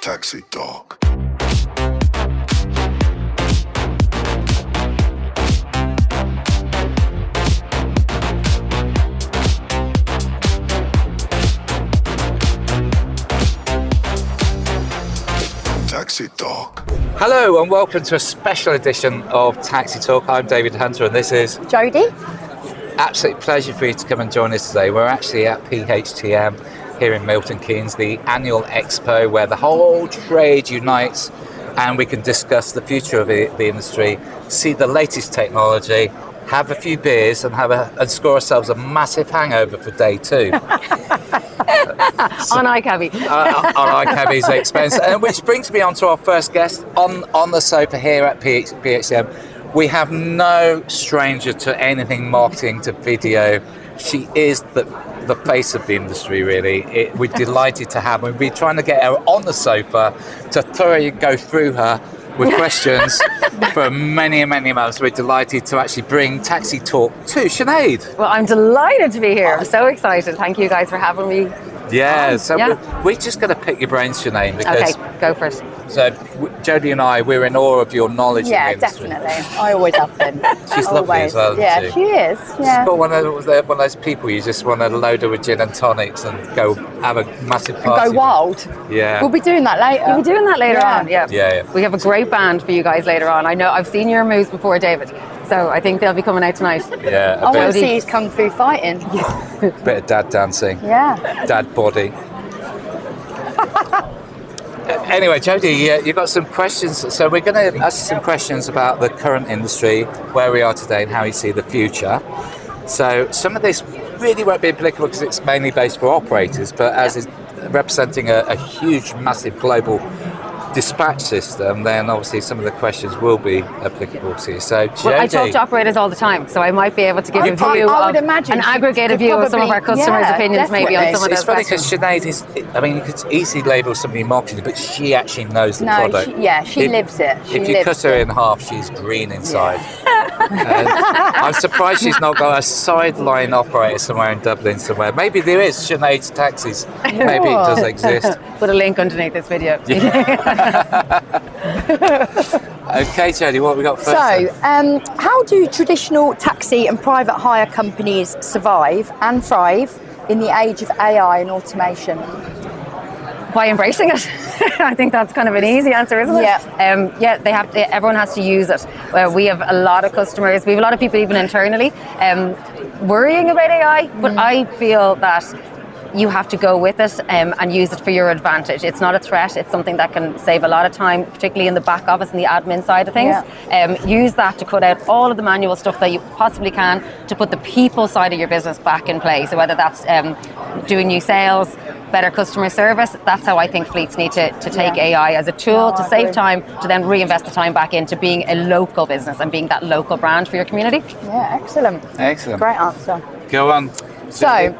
Taxi Talk. Taxi Talk. Hello and welcome to a special edition of Taxi Talk. I'm David Hunter and this is Jodie. Absolute pleasure for you to come and join us today. We're actually at PHTM here in Milton Keynes, the annual expo where the whole trade unites and we can discuss the future of the industry, see the latest technology, have a few beers and score ourselves a massive hangover for day two. On iCabbi. On iCabbi's expense. And which brings me on to our first guest on the sofa here at PHTM. We have no stranger to anything marketing, to video. She is the face of the industry, really. We're delighted to have her. We've been trying to get her on the sofa to thoroughly go through her with questions for many months. We're delighted to actually bring Taxi Talk to Sinead. Well, I'm delighted to be here. I'm so excited. Thank you guys for having me. Yeah, we're just going to pick your brains, Sinead, because okay, go for it. So Jodie and we're in awe of your knowledge in the industry. Yeah, definitely. I always have been. She's lovely as well, yeah, isn't she is. Yeah. She's got one of those people you just want to load her with gin and tonics and go have a massive party. Go wild. Yeah. We'll be doing that later. We'll be doing that later on, Yeah. We have a great band for you guys later on. I know I've seen your moves before, David. So I think they'll be coming out tonight. Yeah. I want to see his kung fu fighting. Bit of dad dancing. Yeah. Dad body. Anyway, Jodie, you've got some questions. So we're going to ask some questions about the current industry, where we are today and how you see the future. So some of this really won't be applicable because it's mainly based for operators, but as is representing a huge, massive global dispatch system, then obviously some of the questions will be applicable to you. So, Jodie, well, I talk to operators all the time, so I might be able to give a view an aggregated view of some of our customers' opinions, maybe on some of those questions. It's funny because Sinead you could easily label somebody marketing, but she actually knows the product. She lives it. If you cut her in half, she's green inside. I'm surprised she's not got a sideline operator somewhere in Dublin somewhere. Maybe there is Sinead's Taxis. Maybe it does exist. Put a link underneath this video. Okay, Jodie, what have we got first? So, how do traditional taxi and private hire companies survive and thrive in the age of AI and automation? By embracing it. I think that's kind of an easy answer, isn't it? Yeah. They have to. Everyone has to use it. We have a lot of customers. We have a lot of people even internally worrying about AI, but I feel that you have to go with it and use it for your advantage. It's not a threat. It's something that can save a lot of time, particularly in the back office and the admin side of things. Use that to cut out all of the manual stuff that you possibly can to put the people side of your business back in play. So whether that's doing new sales, better customer service, that's how I think fleets need to take AI as a tool to save time, to then reinvest the time back into being a local business and being that local brand for your community. Yeah, excellent. Great answer. Go on. So,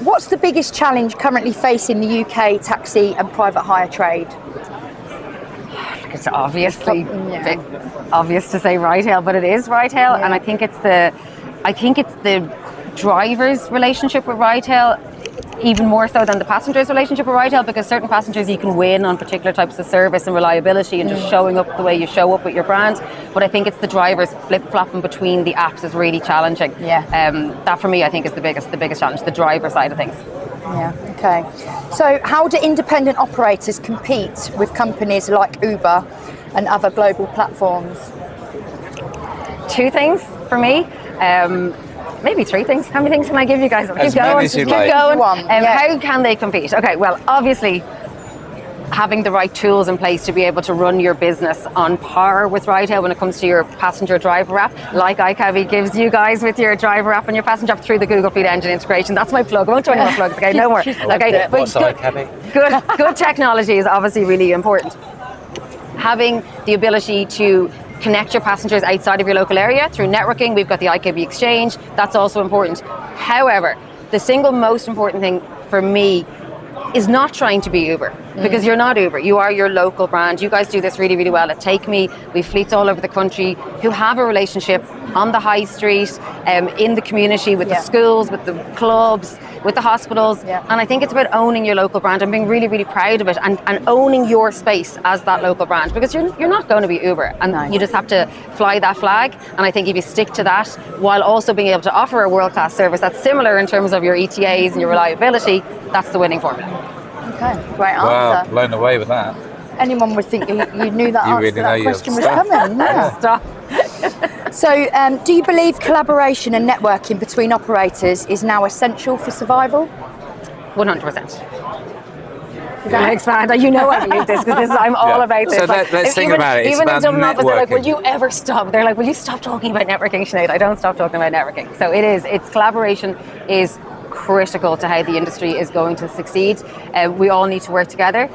what's the biggest challenge currently facing the UK taxi and private hire trade? It's obviously obvious to say ride-hail, but it is ride-hail, and I think it's the driver's relationship with ride-hail, even more so than the passenger's relationship with ride-hail, because certain passengers you can win on particular types of service and reliability and just showing up the way you show up with your brand. But I think it's the drivers flip-flopping between the apps is really challenging. That for me I think is the biggest challenge, the driver side of things. Yeah, okay. So how do independent operators compete with companies like Uber and other global platforms? Two things for me. Maybe three things. How many things can I give you guys? As many as you like. Keep going. How can they compete? Okay, well, obviously, having the right tools in place to be able to run your business on par with ride-hail when it comes to your passenger driver app, like iCabbi gives you guys with your driver app and your passenger app through the Google Fleet Engine integration. That's my plug. I won't do any more plugs. Okay, no more. Okay, what's iCabbi? Good technology is obviously really important. Having the ability to connect your passengers outside of your local area through networking. We've got the iCabbi exchange. That's also important. However, the single most important thing for me is not trying to be Uber, because you're not Uber. You are your local brand. You guys do this really, really well at Take Me. We've fleets all over the country who have a relationship on the high street, in the community, with the schools, with the clubs, with the hospitals. Yeah. And I think it's about owning your local brand and being really, really proud of it, and owning your space as that local brand, because you're not going to be Uber, and you just have to fly that flag. And I think if you stick to that while also being able to offer a world-class service that's similar in terms of your ETAs and your reliability, that's the winning formula. Okay, great Wow, answer. blown away with that. Anyone would think you knew that You answer really to know that your question was stuff. coming. Yeah. Stop. So, do you believe collaboration and networking between operators is now essential for survival? 100%. Expand. You know I believe this, because I'm all Yeah. about this. So Like, let's think even, about it. It's even in about Dublin office, they're like, networking. will you ever stop? They're like, will you stop talking about networking, Sinead? I don't stop talking about networking. So it's collaboration is critical to how the industry is going to succeed. We all need to work together.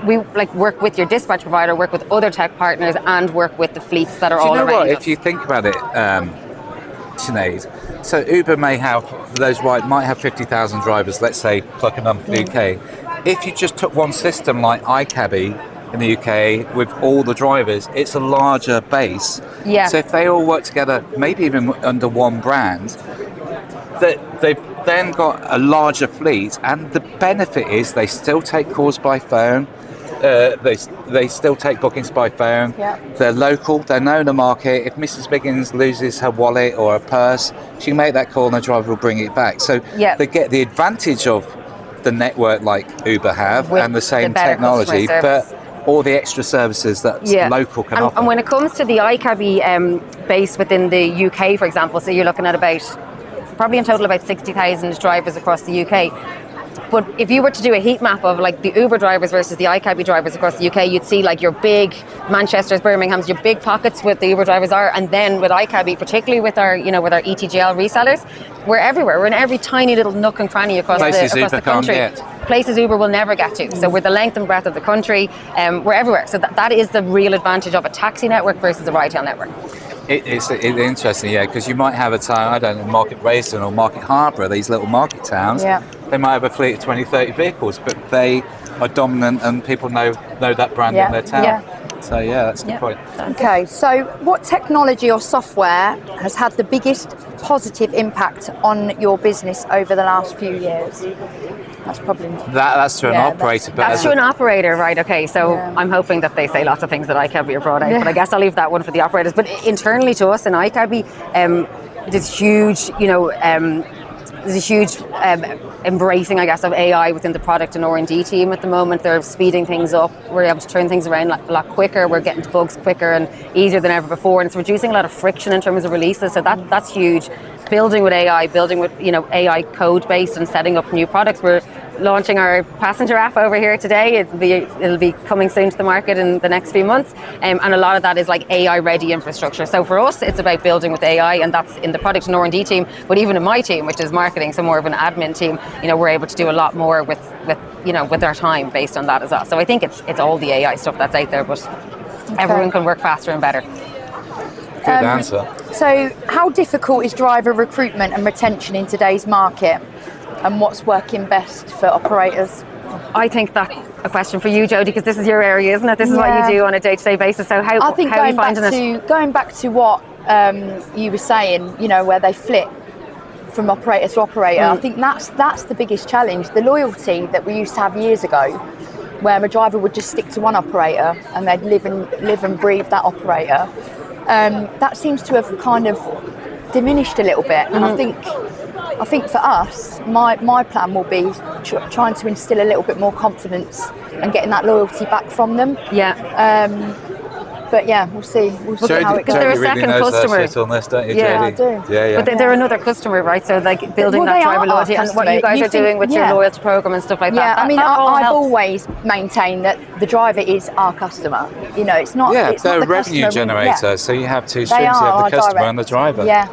We work with your dispatch provider, work with other tech partners, and work with the fleets that are all Do you know around what? us. If you think about it, Sinead, so Uber might have 50,000 drivers, let's say, pluck a number for the UK. If you just took one system like iCabbi in the UK with all the drivers, it's a larger base. Yeah. So if they all work together, maybe even under one brand, they've then got a larger fleet, and the benefit is they still take calls by phone. They still take bookings by phone. Yeah. They're local. They know the market. If Mrs. Biggins loses her wallet or her purse, she can make that call and the driver will bring it back. So they get the advantage of the network like Uber have With and the same the better technology, customer but service. all the extra services that local can offer. And when it comes to the iCabbi base within the UK, for example, so you're looking at probably in total about 60,000 drivers across the UK. But if you were to do a heat map of like the Uber drivers versus the iCabbi drivers across the UK, you'd see like your big Manchesters, Birminghams, your big pockets with the Uber drivers are, and then with iCabbi, particularly with our ETGL resellers, we're everywhere. We're in every tiny little nook and cranny across Places the Uber country. can't get. Places Uber will never get to. So we're the length and breadth of the country. We're everywhere. So that is the real advantage of a taxi network versus a ride-hail network. It's interesting, because you might have a town, I don't know, Market Raiston or Market Harborough, these little market towns. Yeah. They might have a fleet of 20, 30 vehicles, but they are dominant and people know that brand in their town. Yeah. So, that's a good point. Okay, so what technology or software has had the biggest positive impact on your business over the last few years? That's probably That's to an operator. But That's as to an operator, right? Okay, so I'm hoping that they say lots of things that iCabbi are brought out, but I guess I'll leave that one for the operators. But internally to us in iCabbi, there's huge, there's a huge embracing, I guess, of AI within the product and R&D team at the moment. They're speeding things up. We're able to turn things around a lot quicker. We're getting to bugs quicker and easier than ever before, and it's reducing a lot of friction in terms of releases. So that's huge. Building with AI, building with AI code based, and setting up new products. We're launching our passenger app over here today. It'll be coming soon to the market in the next few months, and a lot of that is like AI ready infrastructure. So for us, it's about building with AI, and that's in the product and R&D team. But even in my team, which is marketing, so more of an admin team, we're able to do a lot more with our time based on that as well. So I think it's all the AI stuff that's out there, but everyone can work faster and better. good answer. So how difficult is driver recruitment and retention in today's market, and what's working best for operators? I think that's a question for you, Jodie, because this is your area, isn't it? This is what you do on a day-to-day basis. So how are you finding it? Going back to what you were saying, where they flip from operator to operator, I think that's the biggest challenge. The loyalty that we used to have years ago, where a driver would just stick to one operator and they'd live and breathe that operator, that seems to have kind of diminished a little bit. And I think for us, my plan will be trying to instill a little bit more confidence and getting that loyalty back from them. But we'll see. We'll see how it goes. Because they're a Jodie really second knows customer. her shit on this, don't you, Yeah, Jodie? I do. Yeah. But they're another customer, right? So like building that they driver are loyalty, our and what you guys are doing with your loyalty program and stuff like that. I've always maintained that the driver is our customer. It's not. Yeah, it's they're not a the revenue customer. generator, so you have two They streams. You are have our the customer direct. and the driver. Yeah.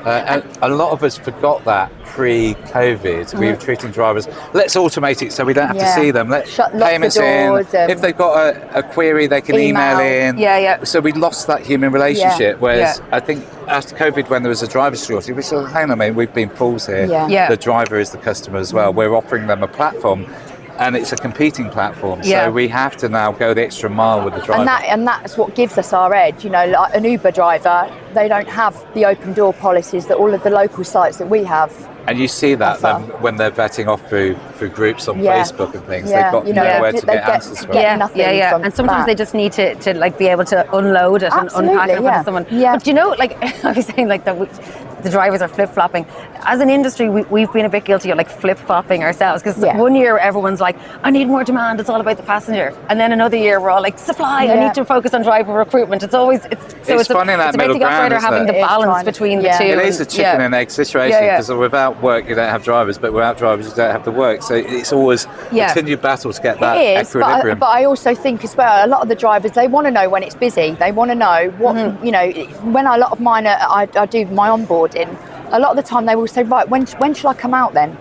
And a lot of us forgot that pre-COVID. We were treating drivers, let's automate it so we don't have to see them. Let lock payments the doors, in. If they've got a query, they can email in. Yeah. So we lost that human relationship. Whereas I think after COVID, when there was a driver shortage, we said, hang on a minute, we've been fools here. Yeah. The driver is the customer as well. We're offering them a platform, and it's a competing platform. So we have to now go the extra mile with the driver. And that's what gives us our edge. Like an Uber driver, they don't have the open door policies that all of the local sites that we have. And you see that offer. when they're vetting off through groups on Yeah. Facebook and things. Yeah. They've got You know, nowhere they to get get- answers from. get nothing from And sometimes that. they just need to like be able to unload it Absolutely, and unpack it yeah. for someone. Yeah. But you know, like I was saying, like the drivers are flip-flopping. As an industry, we've been a bit guilty of like flip-flopping ourselves, because Yeah. one year everyone's like, I need more demand, it's all about the passenger. And then another year we're all like, supply, I Yeah. need to focus on driver recruitment. It's always, It's funny, that it's about middle the ground, operator isn't having it? the It is balance trying to- between yeah. the two. It is a chicken and egg situation, Yeah, yeah. because without work you don't have drivers, but without drivers you don't have the work. So it's always a continued battle to get that It is, equilibrium. but I also think as well, a lot of the drivers, they want to know when it's busy. They want to know what, you know, when a lot of mine, I do my onboarding, a lot of the time they will say, right, when should I come out then?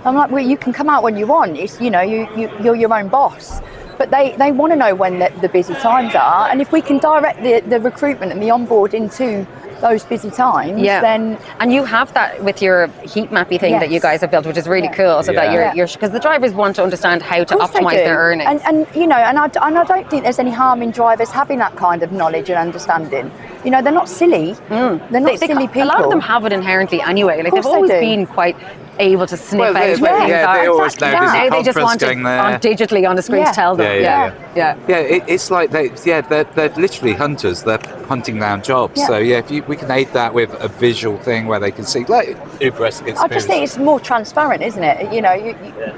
I'm like, well, you can come out when you want. It's, you know, you're your own boss. But they want to know when the busy times are. And if we can direct the recruitment and the onboarding to those busy times, then... And you have that with your heat mappy thing that you guys have built, which is really cool, so that you're because the drivers want to understand how to Of course they optimise do. their earnings. And you know, and I don't think there's any harm in drivers having that kind of knowledge and understanding. You know, they're not silly. They're not silly people. A lot of them have it inherently anyway. Like Of course they've always they do. been quite able to sniff Well, out they- where things yeah, are. they always know there's a Now they just conference want it going there. on digitally on the screen Yeah. to tell them. Yeah. Yeah. It's like they're literally hunters. They're hunting down jobs. Yeah. So if we can aid that with a visual thing where they can see, like Uber experience. I just think it's more transparent, isn't it? You know,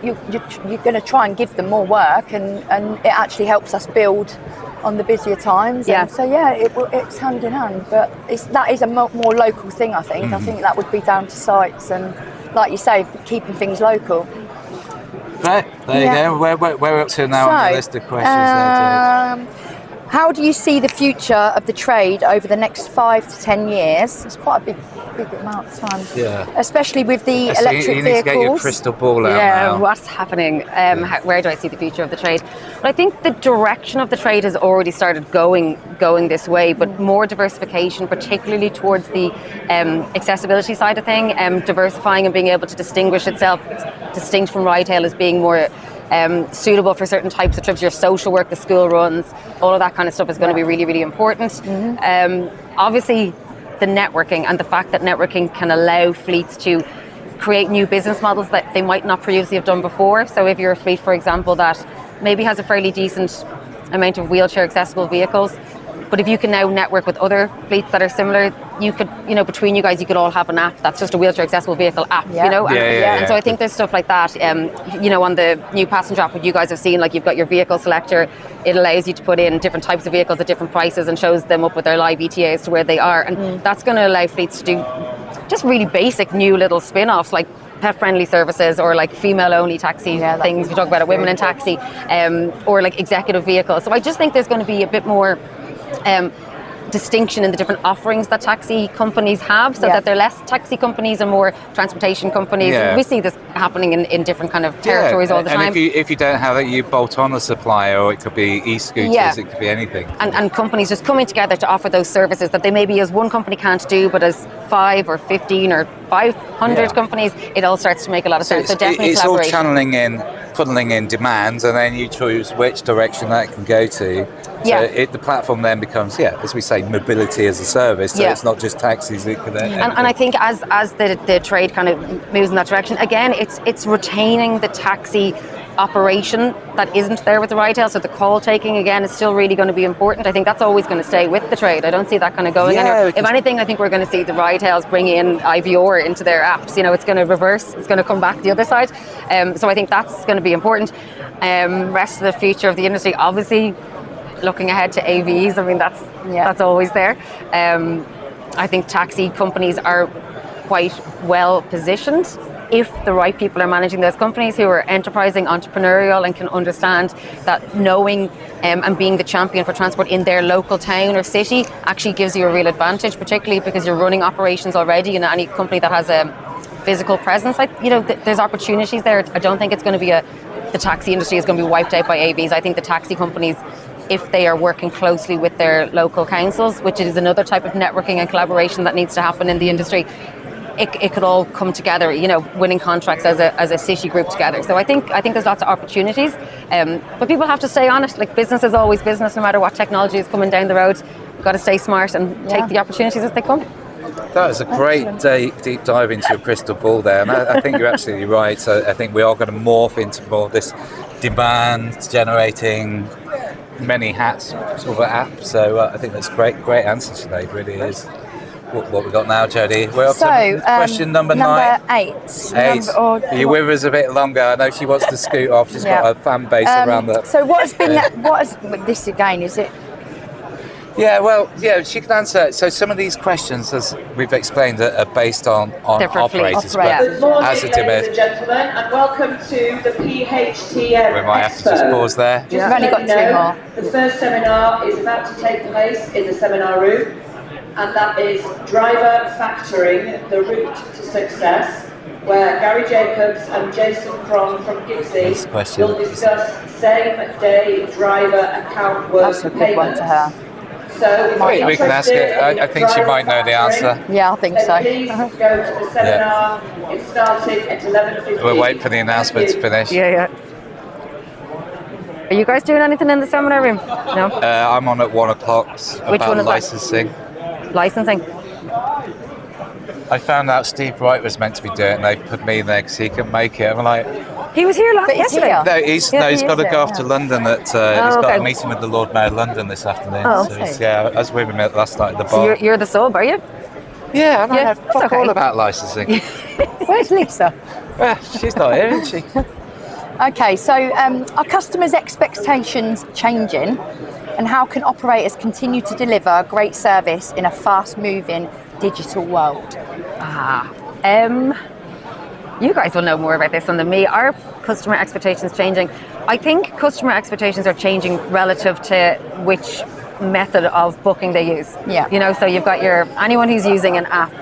you're going to try and give them more work, and it actually helps us build on the busier times. Yeah. And so it's hand in hand, but that is a more local thing. I think. I think that would be down to sites and, like you say, keeping things local. Right, there Yeah. you go. Where we're up to now on the list of questions there, Jodie? How do you see the future of the trade over the next 5 to 10 years? It's quite a big amount of time. Yeah. Especially with the So electric you need to get your vehicles. crystal ball out Yeah, now. what's happening? Where do I see the future of the trade? Well, I think the direction of the trade has already started going this way, but more diversification, particularly towards the accessibility side of thing, diversifying and being able to distinguish itself distinct from retail as being more suitable for certain types of trips, your social work, the school runs, all of that kind of stuff is going to be really, really important. Obviously, the networking and the fact that networking can allow fleets to create new business models that they might not previously have done before. So if you're a fleet, for example, that maybe has a fairly decent amount of wheelchair accessible vehicles, but if you can now network with other fleets that are similar, you could, between you guys, you could all have an app that's just a wheelchair accessible vehicle app, Yeah. And so I think there's stuff like that, on the new passenger app, what you guys have seen, like you've got your vehicle selector, it allows you to put in different types of vehicles at different prices and shows them up with their live ETA as to where they are. And that's going to allow fleets to do just really basic new little spin-offs, like pet-friendly services or like female-only taxi things. We talk about it, women in taxi, or like executive vehicles. So I just think there's going to be a bit more distinction in the different offerings that taxi companies have, so that they're less taxi companies and more transportation companies. Yeah. We see this happening in different kind of territories all the time. And if you don't have it, you bolt on a supplier, or it could be e-scooters, it could be anything. And companies just coming together to offer those services that they maybe as one company can't do, but as 5 or 15 or 500 companies, it all starts to make a lot of sense. So definitely it's all collaboration. funneling in demands, and then you choose which direction that can go to. So the platform then becomes, as we say, mobility as a service. So it's not just taxis. It could. And I think as the trade kind of moves in that direction, again, it's retaining the taxi operation that isn't there with the retail. So the call taking again is still really going to be important. I think that's always going to stay with the trade. I don't see that kind of going anywhere. If anything, I think we're going to see the retails bring in IVR into their apps. It's going to reverse. It's going to come back the other side. So I think that's going to be important. Rest of the future of the industry, obviously, looking ahead to AVs. I mean, that's always there. I think taxi companies are quite well positioned if the right people are managing those companies who are enterprising, entrepreneurial, and can understand that knowing and being the champion for transport in their local town or city actually gives you a real advantage, particularly because you're running operations already in any company that has a physical presence. There's opportunities there. I don't think it's going to be the taxi industry is going to be wiped out by AVs. I think the taxi companies, if they are working closely with their local councils, which is another type of networking and collaboration that needs to happen in the industry, it could all come together, winning contracts as a city group together. So I think there's lots of opportunities, but people have to stay on it. Like, business is always business, no matter what technology is coming down the road. You've got to stay smart and take the opportunities as they come. That was a great deep dive into your crystal ball there, and I think you're absolutely right. So I think we are going to morph into more of this demand generating many hats sort of app. So I think that's great answer, Sinead, really is. What we got now, Jodie? We're up to question number 9. 8. 8. Are you with us a bit longer? I know she wants to scoot off. She's got a fan base around the... So what has been this again, is it? Yeah, well, she can answer. So some of these questions, as we've explained, are based on operators. Good morning, as a ladies and gentlemen, and welcome to the PHTM We might have to just Expo. pause there. Just to let you know, the first seminar is about to take place in the seminar room, and that is Driver Factoring, the Route to Success, where Gary Jacobs and Jason Cron from Gipsy will discuss same-day driver account work That's a good one to her. So we can ask it. I think she might know the answer. Yeah, I think so. Please go to the seminar. It's starting at 11:15. We'll wait for the announcement to finish. Yeah. Are you guys doing anything in the seminar room? No? I'm on at 1 o'clock Which about one is that? licensing. Licensing? I found out Steve Wright was meant to be doing it, and they put me in there because he couldn't make it. I'm like, He was here yesterday. here. no, he's got to go off to London. He's got okay. a meeting with the Lord Mayor of London this afternoon. Oh, So okay. I was with him last night at the bar. So you're the sub, are you? Yeah, I know Yeah, fuck that's okay. all about licensing. Where's Lisa? Well, she's not here, is she? Okay, so are customers' expectations changing, and how can operators continue to deliver great service in a fast-moving digital world? You guys will know more about this than me. Are customer expectations changing? I think customer expectations are changing relative to which method of booking they use. Yeah. You know, so you've got anyone who's using an app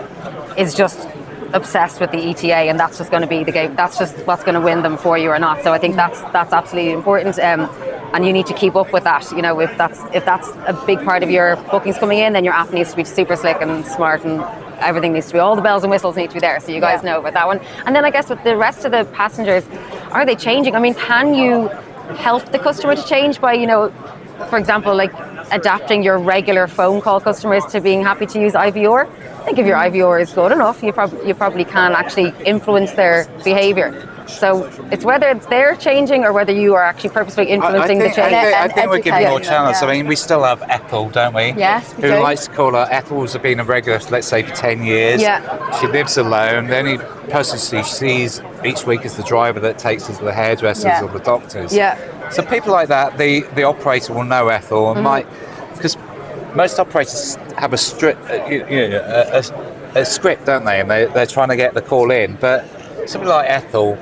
is just obsessed with the ETA, and that's just going to be the game. That's just what's going to win them for you or not. So I think that's absolutely important, and you need to keep up with that. You know, if that's a big part of your bookings coming in, then your app needs to be super slick and smart, and everything needs to be, all the bells and whistles need to be there. So you guys know about that one. And then I guess with the rest of the passengers, are they changing? I mean, can you help the customer to change by, you know, for example, like adapting your regular phone call customers to being happy to use IVR? I think if your IVR is good enough, you probably can actually influence their behaviour. So it's whether they're changing or whether you are actually purposely influencing the change. I think we're giving more educating them, channels. yeah. I mean, we still have Ethel, don't we? Yes, we Who do. likes to call her. Ethel's been a regular, let's say, for 10 years. Yeah. She lives alone. The only person she sees each week is the driver that takes her to the hairdressers or the doctors. Yeah. So people like that, the operator will know Ethel and might, because most operators have a script, a script, don't they? And they're trying to get the call in. But somebody like Ethel,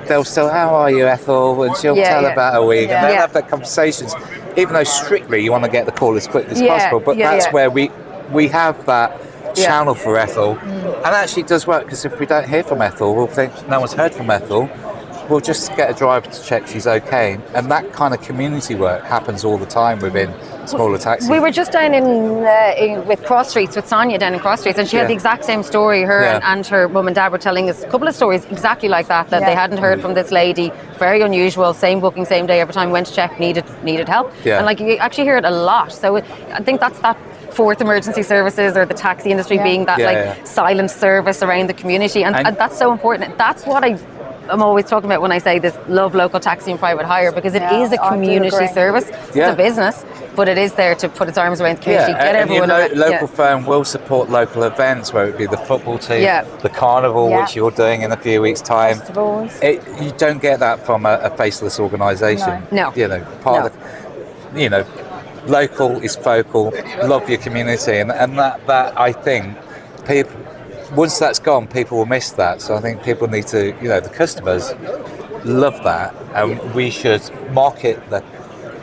they'll still, how are you, Ethel? And she'll tell about her week, and they'll have that conversations, even though strictly you want to get the call as quick as possible. But that's where we have that channel for Ethel, and actually it does work, because if we don't hear from Ethel, we'll think no one's heard from Ethel. We'll just get a driver to check she's okay, and that kind of community work happens all the time within smaller taxis. We were just down in with Cross Streets with Sonia down in Cross Streets, and she had the exact same story. Her and her mum and dad were telling us a couple of stories exactly like that they hadn't heard from this lady. Very unusual, same booking, same day every time, went to check, needed help. And like you actually hear it a lot. So I think that's that fourth emergency services, or the taxi industry being that silent service around the community, and that's so important. That's what I'm always talking about when I say this, love local taxi and private hire, because it is a community service. It's a business, but it is there to put its arms around the community, get everyone around. Local firm will support local events, whether it be the football team, the carnival, which you're doing in a few weeks' time. Festivals. You don't get that from a faceless organisation. No. You know, part of the, local is focal, love your community, and that I think people, once that's gone, people will miss that. So I think people need to, the customers love that, and we should market that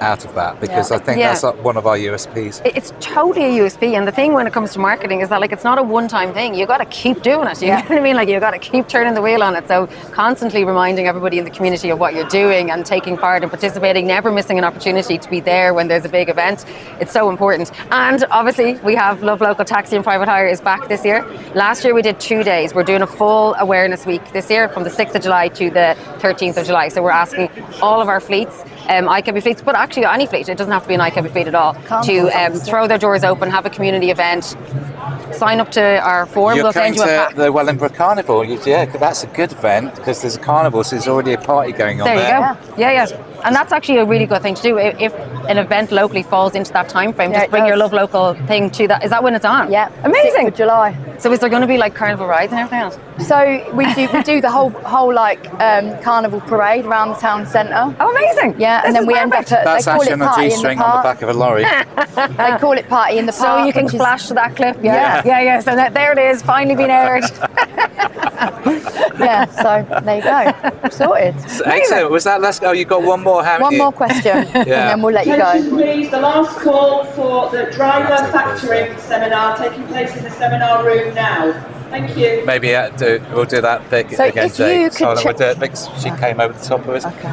out of that, because I think that's one of our USPs. It's totally a USP, and the thing when it comes to marketing is that it's not a one-time thing. You got to keep doing it. You know what I mean? You got to keep turning the wheel on it. So constantly reminding everybody in the community of what you're doing and taking part and participating, never missing an opportunity to be there when there's a big event. It's so important. And obviously we have Love Local Taxi and Private Hire is back this year. Last year we did 2 days. We're doing a full awareness week this year from the 6th of July to the 13th of July. So we're asking all of our fleets, iCabbi fleets, but actually any fleet, it doesn't have to be an iCabbi fleet at all, to throw their doors open, have a community event, sign up to our form. You're We'll coming send you a to pack. the Wellingborough Carnival. Yeah, that's a good event because there's a carnival, so there's already a party going on There there. you go. Yeah. And that's actually a really good thing to do. If an event locally falls into that time frame, Yeah, just it bring your does. Love Local thing to that. Is that when it's on? Yeah, Amazing. 6th of July. So is there going to be like carnival rides and everything else? So we do the whole like carnival parade around the town centre. Oh, amazing. Yeah, and then we end up at That's they call actually it on a party in the G-string on the park. back of a lorry. They call it party in the So park. you can which is- flash to that clip. Yeah. So there it is, finally being aired. Yeah, so there you go. Sorted. Excellent. Was that last? Oh, you got one more, haven't One you? more question, and then we'll let you Attention go. please, the last call for the driver factoring seminar taking place in the seminar room now. Thank you. Maybe we'll do that bit So again, if Jake. you could Hold on, we'll check- do it because she came over the top of us. Okay.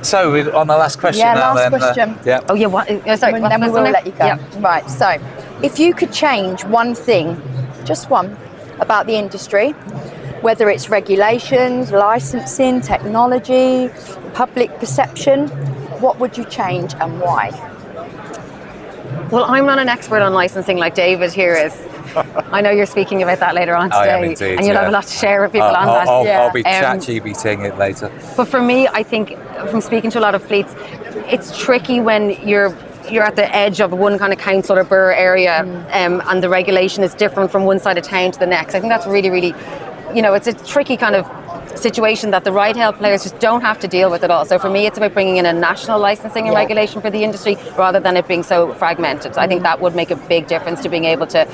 So we're on the last question Yeah, now. last then, question. yeah. Oh, yeah. What? Sorry. And what's then we this will one let you go. Yeah. Right, so if you could change one thing, just one, about the industry, whether it's regulations, licensing, technology, public perception, what would you change and why? Well, I'm not an expert on licensing like David here is. I know you're speaking about that later on I today, am indeed, and you'll have yeah. a lot to share with people on that. I'll be Um, chat-GBTing it later. But for me, I think from speaking to a lot of fleets, it's tricky when you're at the edge of one kind of council or borough area, and the regulation is different from one side of town to the next. I think that's really, really, it's a tricky kind of situation that the ride-hail players just don't have to deal with at all. So for me, it's about bringing in a national licensing and regulation for the industry rather than it being so fragmented. I think that would make a big difference to being able to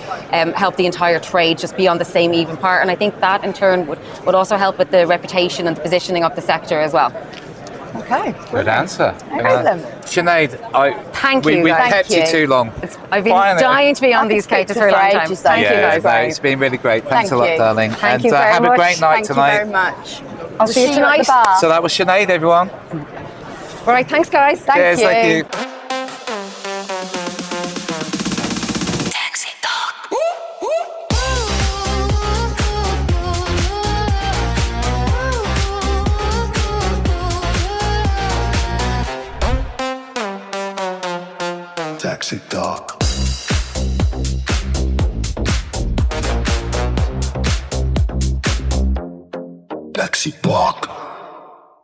help the entire trade just be on the same even part. And I think that in turn would also help with the reputation and the positioning of the sector as well. Okay. Good answer. Excellent. Sinead, Thank you, We've guys. kept you Thank you. too long. I've been Finally. dying to be I on could these speak cages to for a long for time. ages, Thank you, Yeah, guys. no, it's been really great. Thanks Thank a lot, you. darling. Thank and you very have much. a great night Thank tonight. you very much. I'll See see you you at tonight. the bar. So that was Sinead, everyone. All right, thanks, guys. Cheers, thank you. Taxi talk. Taxi talk. Taxi talk.